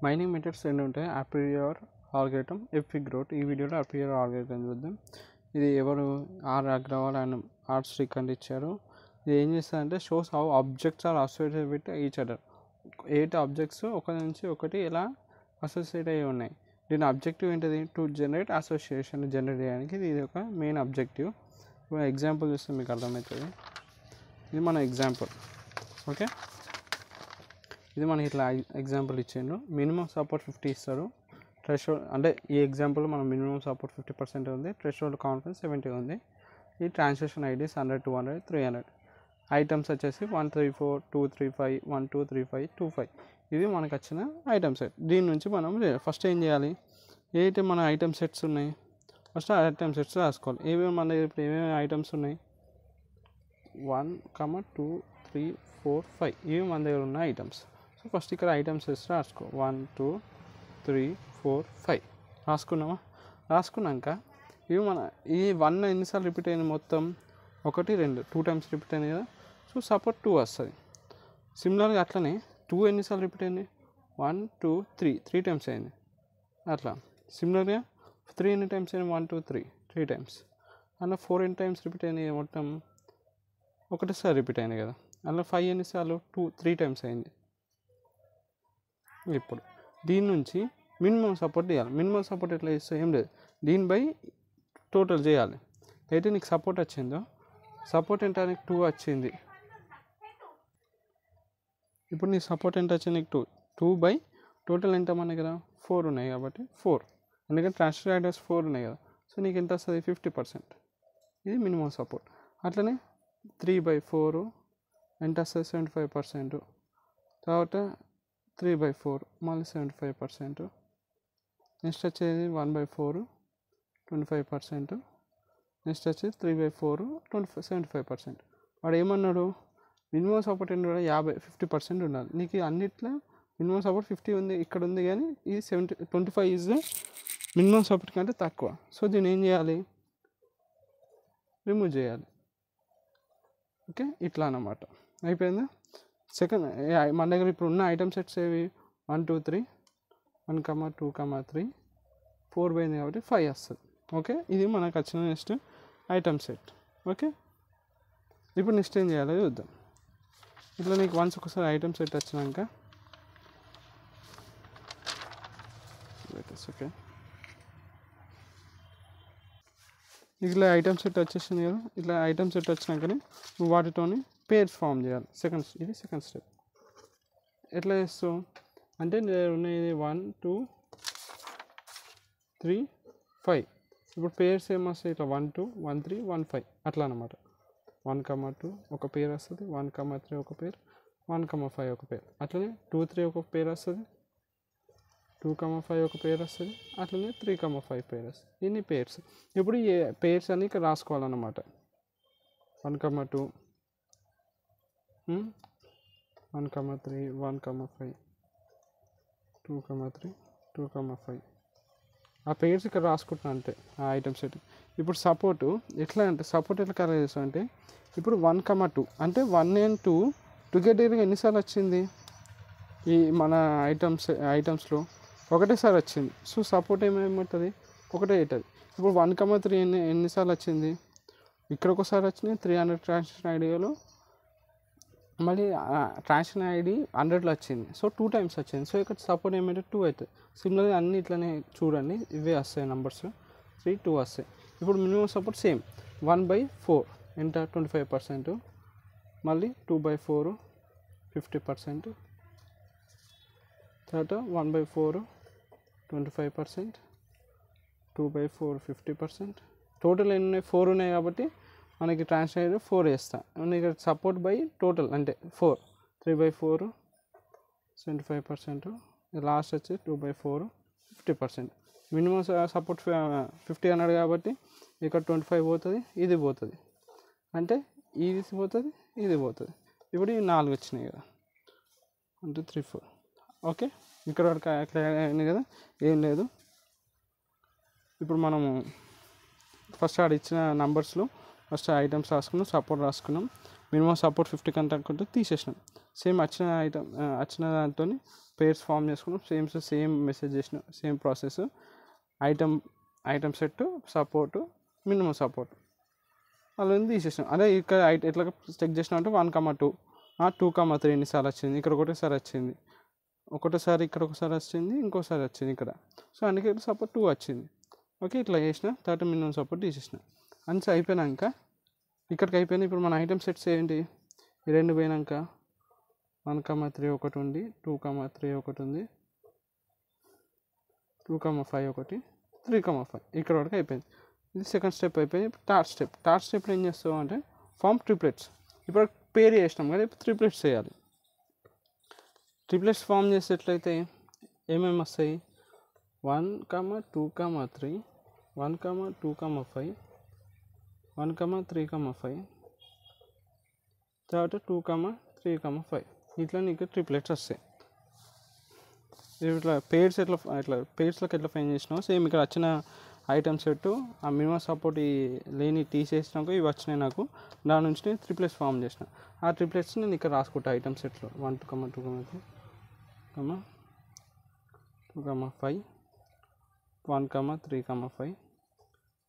Mining methods రెండు ఉంటాయి, అప్రియర్ algorithm, ఎఫిక్ growth. ఈ వీడియోలో అప్రియర్ ఆల్గరిథం చూద్దాం. ఇది ఎవరు R Agrawal and R Srikanth ఇచ్చారు. ఇది ఏం చేస్తుందంటే shows how objects are associated with each other. 8 objects ఒకటి నుంచి ఒకటి ఎలా అసోసియేట్ అయ్యి ఉన్నాయి. దీని అబ్జెక్టివ్ ఏంటిది? టు జనరేట్ అసోసియేషన్ జనరేట్ చేయడానికి ఇది ఒక మెయిన్ అబ్జెక్టివ్. ఎగ్జాంపుల్ చూస్తే మీకు అర్థమవుతుంది. ఇది మన ఎగ్జాంపుల్. ఓకే, ఇది మనకి ఇట్లా ఎగ్జాంపుల్ ఇచ్చిండు. మినిమం సపోర్ట్ 50 ఇస్తారు. థ్రెషోల్డ్ అంటే ఈ ఎగ్జాంపుల్ మనం మినిమం సపోర్ట్ 50% ఉంది. థ్రెషోల్డ్ కాన్ఫిడెన్స్ 70 ఉంది. ఈ ట్రాన్సాక్షన్ ఐడీస్ 100, 200, 300. ఐటమ్స్ వచ్చేసి 134, 235, 1235, 25. ఇవి మనకు వచ్చిన ఐటమ్ సెట్. దీని నుంచి మనం ఫస్ట్ ఏం చేయాలి? ఏదైతే మన ఐటమ్ సెట్స్ ఉన్నాయి ఫస్ట్ ఐటమ్ సెట్స్ రాసుకోవాలి. ఏమేమి మన దగ్గర ఇప్పుడు ఏమేమి ఐటమ్స్ ఉన్నాయి? 1, 2, 3, 4, 5 ఇవి మన దగ్గర ఉన్న ఐటమ్స్. సో ఫస్ట్ ఇక్కడ ఐటమ్స్ సెట్స్ రాసుకో. 1, 2, 3, 4, 5 రాసుకున్నామా? రాసుకున్నాక ఇవి మన ఈ 1 ఎన్నిసార్లు రిపీట్ అయింది? మొత్తం 1, 2 టైమ్స్ రిపీట్ అయింది కదా. సో సపోర్ట్ 2 వస్తుంది. సిమిలర్గా అట్లనే 2 ఎన్నిసార్లు రిపీట్ అయింది? 1, 2, 3 టైమ్స్ అయింది. అట్లా సిమిలర్గా 3 ఎన్ని టైమ్స్ అయింది? 1, 2, 3 టైమ్స్. అలా 4 ఎన్ని టైమ్స్ రిపీట్ అయింది? మొత్తం ఒకటేసారి రిపీట్ అయింది కదా. అలా 5 ఎన్నిసార్లు? 3 టైమ్స్ అయింది. ఇప్పుడు దీని నుంచి మినిమం సపోర్ట్ చేయాలి. మినిమం సపోర్ట్ ఎట్లా చేస్తే ఏం లేదు, దీని బై టోటల్ చేయాలి. అయితే నీకు సపోర్ట్ వచ్చిందో, సపోర్ట్ ఎంత? నీకు 2 వచ్చింది. ఇప్పుడు నీ సపోర్ట్ ఎంత వచ్చింది? నీకు 2 బై టోటల్ ఎంత మన దగ్గర? 4 ఉన్నాయి కాబట్టి 4, ఎందుకంటే ట్రాన్స్ఫర్ ఐడర్స్ 4 ఉన్నాయి కదా. సో నీకు ఎంత వస్తుంది? 50%. ఇది మినిమం సపోర్ట్. అట్లనే 3/4 ఎంత వస్తుంది? 75%. తర్వాత 3/4 మళ్ళీ 75%. నెక్స్ట్ వచ్చేది 1/4 25%. నెక్స్ట్ వచ్చేది 3/4 75%. వాడు ఏమన్నాడు? మినిమం సపోర్ట్ ఏంటి? 50% ఉండాలి. నీకు అన్నిట్లో మినిమం సపోర్ట్ 50 ఉంది, ఇక్కడ ఉంది, కానీ ఇది 25 ఈజ్ మినిమం సపోర్ట్ కంటే తక్కువ. సో దీన్ని ఏం చేయాలి? రిమూవ్ చేయాలి. ఓకే, ఇట్లా అన్నమాట. అయిపోయిందా? సెకండ్ మన దగ్గర ఇప్పుడు ఉన్న ఐటమ్ సెట్స్ ఏవి? 1, 2, 3, 1, 2, 3, 4 పోయింది కాబట్టి 5 వస్తుంది. ఓకే, ఇది మనకు వచ్చిన నెక్స్ట్ ఐటమ్ సెట్. ఓకే, ఇప్పుడు నెక్స్ట్ ఏం చేయాలో చూద్దాం. ఇట్లా నీకు వన్స్ ఒకసారి ఐటమ్ సెట్ వచ్చినాక ఓకే, ఇట్లా ఐటమ్ సెట్ వచ్చేసింది కదా. ఇట్లా ఐటమ్ సెట్ వచ్చినాకనే నువ్వు వాటితోని పేర్స్ ఫామ్ చేయాలి. ఇది సెకండ్ స్టెప్. ఎట్లా చేస్తావు అంటే ఉన్నాయి 1, 2, 3, 5. ఇప్పుడు పేర్స్ ఏమొస్తాయి? ఇట్లా 1, 2, 1, 3, 1, 5 అట్లా అనమాట. 1, 2 ఒక పేరు వస్తుంది, 1, 3 ఒక పేరు, 1, 5 ఒక పేరు. అట్లనే 2, 3 ఒక పేరు వస్తుంది, 2, 5 ఒక పేరు వస్తుంది. అట్లనే 3, 5 పేరు వస్తుంది. ఇన్ని పేర్స్. ఇప్పుడు ఈ పేర్స్ అన్ని ఇక్కడ రాసుకోవాలన్నమాట. 1, 2, 1, 3, 1, 5, 2, 3, 2, 5 ఆ పేర్స్ ఇక్కడ రాసుకుంటున్నా అంతే ఆ ఐటమ్ సెట్. ఇప్పుడు సపోర్టు ఎట్లా అంటే సపోర్ట్ ఎట్లా కరెక్ట్ చేస్తాం అంటే ఇప్పుడు 1, 2 అంటే 1 and 2 టుగెదర్గా ఎన్నిసార్లు వచ్చింది? ఈ మన ఐటమ్స్లో ఒకటేసారి వచ్చింది. సో సపోర్ట్ ఏమేమవుతుంది? ఒకటే అవుతుంది. ఇప్పుడు 1, 3 ఎన్నిసార్లు వచ్చింది? ఇక్కడ ఒకసారి వచ్చినాయి 300 ట్రాన్సాక్షన్ ఐడియాలో, మళ్ళీ ట్రాన్సాక్షన్ ఐడి 100లో వచ్చింది. సో 2 టైమ్స్ వచ్చింది. సో ఇక్కడ సపోర్ట్ ఏమంటే 2 అవుతుంది. సిమిలర్గా అన్ని ఇట్లనే చూడండి, ఇవే వస్తాయి నంబర్స్. 3, 2 వస్తాయి. ఇప్పుడు మినిమం సపోర్ట్ సేమ్ 1/4 ఎంత? 25%. మళ్ళీ 2/4 50%. తర్వాత 1/4 25%, 2/4 50%. టోటల్ ఎన్ని ఉన్నాయి? 4 ఉన్నాయి కాబట్టి మనకి ట్రాన్స్ఫర్ 4 వేస్తా. ఇక్కడ సపోర్ట్ బై టోటల్ అంటే 4, 3/4 75%. లాస్ట్ వచ్చి 2/4 50%. మినిమం సపోర్ట్ 50 అన్నాడు కాబట్టి ఇక్కడ 25 పోతుంది, ఇది పోతుంది, అంటే ఇది పోతుంది, ఇది పోతుంది. ఇప్పుడు ఈ 4 వచ్చినాయి కదా, 1, 2, 3, 4. ఓకే, ఇక్కడ వరకు అయింది కదా, ఏం లేదు. ఇప్పుడు మనము ఫస్ట్ ఆడ ఇచ్చిన నంబర్స్లో ఫస్ట్ ఐటమ్స్ రాసుకున్నాం, సపోర్ట్ రాసుకున్నాం, మినిమం సపోర్ట్ 50 కంటే అనుకుంటే తీసేసినాం. సేమ్ వచ్చిన దాంతో పేర్స్ ఫామ్ చేసుకున్నాం. సేమ్ మెసేజ్ చేసిన, same process. Item set support minimum support అలా తీసేసినాం. అదే ఇక్కడ ఎట్లా చెక్ చేసినాం అంటే 1,2 2,3 ఎన్నిసార్లు వచ్చింది, ఇక్కడ ఒకటేసారి వచ్చింది, ఇక్కడ ఒకసారి వచ్చింది, ఇంకోసారి వచ్చింది ఇక్కడ. సో అందుకే సపోర్ట్ 2 వచ్చింది. ఓకే, ఇట్లా చేసిన తర్వాత మినిమం సపోర్ట్ తీసేసిన. అంతా అయిపోయినాక ఇక్కడికి అయిపోయినాయి. ఇప్పుడు మన ఐటమ్ సెట్స్ ఏంటి, ఈ రెండు పోయినాక 1,3 ఒకటి ఉంది, 2,3 ఒకటి ఉంది, 2,5 ఒకటి, 3,5 ఇక్కడ వరకు అయిపోయింది. ఇది సెకండ్ స్టెప్ అయిపోయింది. థర్డ్ స్టెప్లో ఏం చేస్తావు అంటే ఫామ్ ట్రిప్లెట్స్. ఇప్పుడు పేర్ చేసినాం కదా, ఇప్పుడు ట్రిప్లెట్స్ చేయాలి. ట్రిప్లెట్స్ ఫామ్ చేసేట్లయితే ఏమేమి వస్తాయి, 1,2,3, 1,2,5, 1,3,5, తర్వాత 2,3,5 ఇట్లా నీకు ట్రిప్లెట్స్ వస్తాయి. ఇట్లా పేర్స్లోకి ఎట్లా ఫైన్ చేసినావు సేమ్ ఇక్కడ వచ్చిన ఐటమ్ సెట్ ఆ మినిమం సపోర్ట్ లేని తీసేసినాక ఇవి వచ్చినాయి నాకు. దాని నుంచి నేను ట్రిప్లెట్స్ ఫామ్ చేసిన. ఆ ట్రిప్లెట్స్ నేను ఇక్కడ రాసుకుంటా ఐటమ్ సెట్లో 1, 2, 2, 2,5, 1,3,5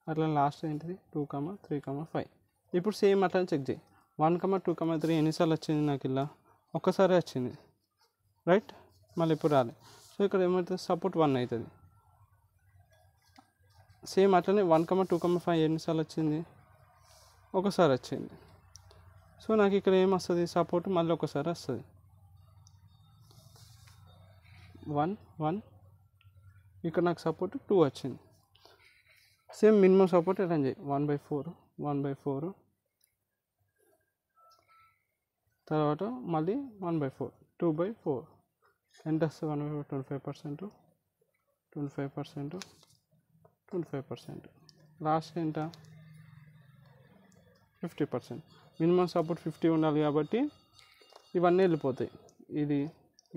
అట్లా లాస్ట్ ఏంటిది 2,3,5. ఇప్పుడు సేమ్ అట్లా చెక్ చేయి. 1,2,3 ఎన్నిసార్లు వచ్చింది నాకు ఇలా ఒక్కసారి వచ్చింది, రైట్. మళ్ళీ ఇప్పుడు రాలే. సో ఇక్కడ ఏమవుతుంది, సపోర్ట్ 1 అవుతుంది. సేమ్ అట్లనే 1,2,5 ఎన్నిసార్లు వచ్చింది, ఒకసారి వచ్చింది. సో నాకు ఇక్కడ ఏమొస్తుంది, సపోర్ట్ మళ్ళీ ఒకసారి వస్తుంది, 1 ఇక్కడ నాకు సపోర్ట్ 2 వచ్చింది. సేమ్ మినిమం సపోర్ట్ ఎలా చేయి, 1/4 తర్వాత మళ్ళీ 1/4 2/4 ఎంత వస్తుంది, 1/4 25%, లాస్ట్ ఎంత 50%. మినిమం సపోర్ట్ 50 ఉండాలి కాబట్టి ఇవన్నీ వెళ్ళిపోతాయి.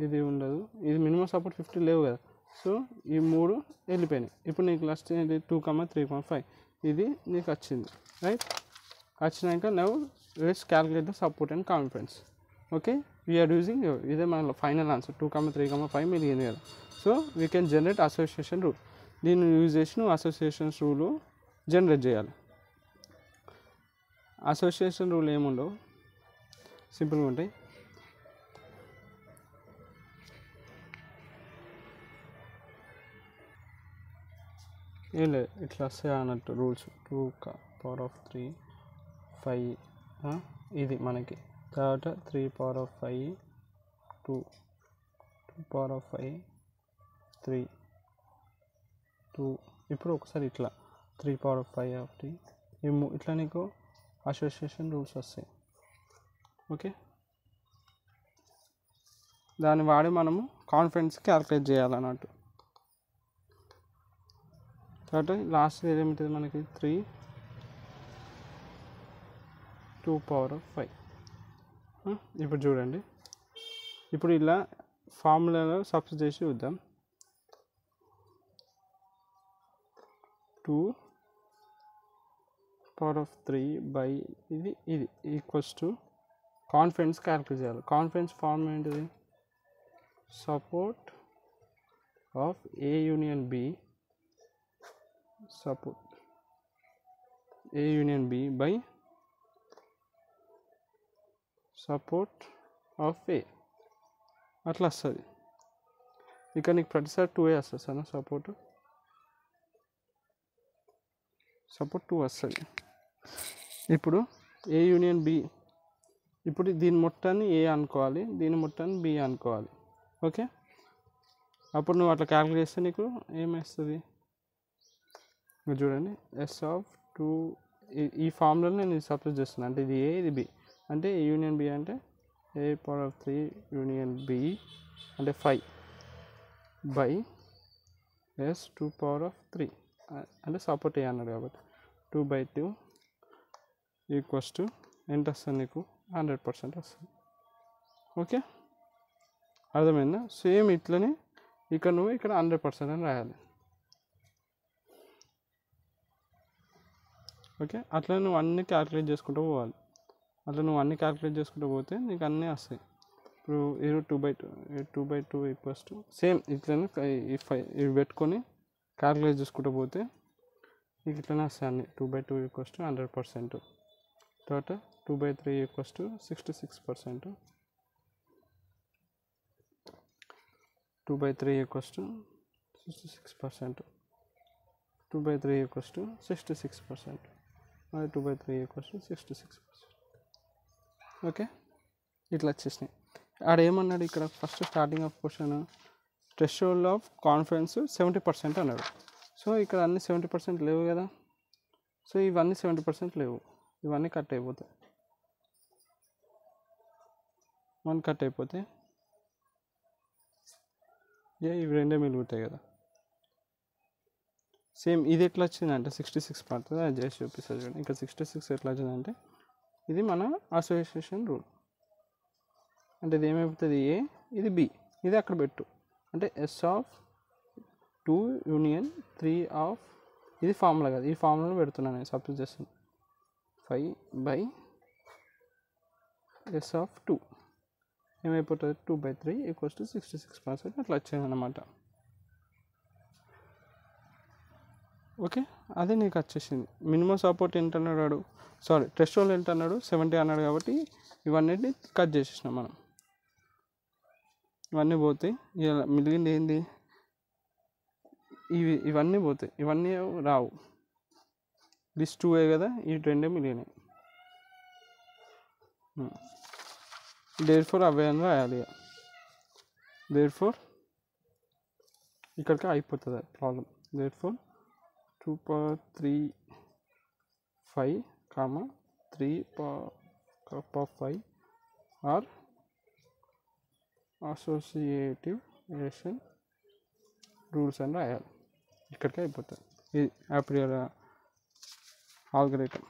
ఇది ఉండదు, ఇది మినిమం సపోర్ట్ 50 లేవు కదా. సో ఈ 3 వెళ్ళిపోయినాయి. ఇప్పుడు నీకు లాస్ట్ ఏంటి 2,3,5 ఇది నీకు వచ్చింది, రైట్. వచ్చినాక now let's calculate the support and confidence. Okay, we are using ఇదే మన ఫైనల్ ఆన్సర్ 2,3,5 మిలిగింది కదా. So we can generate association rule. దీన్ని యూజ్ చేసి నువ్వు అసోసియేషన్స్ రూల్ జనరేట్ చేయాలి. అసోసియేషన్ రూల్ ఏముండవు, సింపుల్గా ఉంటాయి. ఏం లేదు, ఇట్లా వస్తాయి అన్నట్టు రూల్స్. 2^3 5 ఇది మనకి, తర్వాత 3^5 2, 2^5 3 2. ఇప్పుడు ఒకసారి ఇట్లా 3^5 ఇట్లా నీకు అసోసియేషన్ రూల్స్ వస్తాయి. ఓకే, దాన్ని వాడి మనము కాన్ఫిడెన్స్ క్యాలిక్యులేట్ చేయాలన్నట్టు. తర్వాత లాస్ట్ ఏదేమిటుంది మనకి 3 2^5. ఇప్పుడు చూడండి, ఇప్పుడు ఇలా ఫార్ములాలో సబ్స్టిట్యూట్ చేసి చూద్దాం. 2^3 బై ఇది ఈక్వల్స్ టు కాన్ఫిడెన్స్ క్యాలిక్యులేట్ చేయాలి. కాన్ఫిడెన్స్ ఫార్మ్ ఏంటిది, support of A union B, support A union B by support of A అట్లా వస్తుంది. ఇక్కడ నీకు ప్రతిసారి 2A వస్తుంది సార్, సపోర్ట్ 2 వస్తుంది. ఇప్పుడు A యూనియన్ B, ఇప్పుడు దీని మొత్తాన్ని A అనుకోవాలి, దీని మొత్తాన్ని B అనుకోవాలి. ఓకే, అప్పుడు నువ్వు అట్లా క్యాలిక్యులేట్ చేస్తే నీకు ఏమేస్తుంది చూడండి, S(2) ఈ ఫార్ములాలో నేను ఇది సబ్స్టిట్యూట్ చేస్తున్నాను. అంటే ఇది A ఇది B, అంటే A యూనియన్ B అంటే A^3 యూనియన్ B అంటే 5 బై S(2)3 అంటే సపోర్ట్ A అన్నాడు కాబట్టి 2/2 ఈక్వల్స్ టు ఎంత వస్తుంది నీకు 100% వస్తుంది. ఓకే, అర్థమైందా. సేమ్ ఇట్లనే ఇక్కడ నువ్వు ఇక్కడ 100% అని రాయాలి. ఓకే, అట్లా నువ్వు అన్నీ క్యాలిక్యులేట్ చేసుకుంటూ పోవాలి. అట్లా నువ్వు అన్ని క్యాలిక్యులేట్ చేసుకుంటూ పోతే నీకు అన్నీ వస్తాయి. ఇప్పుడు ఇది 2/2 ఈక్వల్స్ టు సేమ్ ఇట్లనే ఇవి పెట్టుకొని క్యాలిక్యులేట్ చేసుకుంటూ పోతే నీకు ఇట్లనే వస్తాయి అన్ని. 2/2 ఈక్వల్స్ టు 100%. తర్వాత 2/3 equals to 66%. 2/3 equals to 66%. 2/3 equals to 66%. మరి 2/3 ఈక్వల్స్ టు 66%. ఓకే, ఇట్లా వచ్చేసినాయి. ఆడేమన్నాడు ఇక్కడ first starting of question, threshold of confidence 70% అన్నాడు. సో ఇక్కడ అన్ని 70% లేవు కదా. సో ఇవన్నీ 70% లేవు, ఇవన్నీ కట్ అయిపోతాయి. 1 కట్ అయిపోతే ఇవి రెండే మిగులుతాయి కదా. సేమ్ ఇది ఎట్లా వచ్చిందంటే 66 పడుతుంది, అది చేసి చూపిస్తుంది చూడండి. ఇంకా 66 ఎట్లా వచ్చిందంటే ఇది మన అసోసియేషన్ రూల్. అంటే ఇది ఏమైపోతుంది, ఏ ఇది బి, ఇది అక్కడ పెట్టు. అంటే S(2) యూనియన్ 3 ఆఫ్, ఇది ఫార్ములా కదా, ఈ ఫార్ములాలో పెడుతున్నాను నేను, సబ్స్టిట్యూట్ చేస్తాను. 5/S(2) ఏమైపోతుంది, 2/3 ఈక్వల్స్ టు 66%. అట్లా వచ్చింది అన్నమాట. ఓకే, అదే నీకు వచ్చేసింది. మినిమం సపోర్ట్ ఎంత అన్నాడు, సారీ థ్రెషోల్డ్ ఎంత అన్నాడు, 70 అన్నాడు. కాబట్టి ఇవన్నీ కట్ చేసేసినాం మనం. ఇవన్నీ పోతాయి, ఇలా మిగిలింది ఏంది, ఇవన్నీ పోతాయి, ఇవన్నీ రావు. దిస్ 2 కదా, ఈ 2 మిగిలినాయి. దేర్ఫోర్ అవే అని రాయాలి. దేర్ఫోర్ ఇక్కడికి అయిపోతుంది problem. Therefore 2/3 5, 3/5 are associative relation rules అని రాయాలి. ఇక్కడికి అయిపోతుంది. ఇది అప్రియర్ ఆల్గరిథం.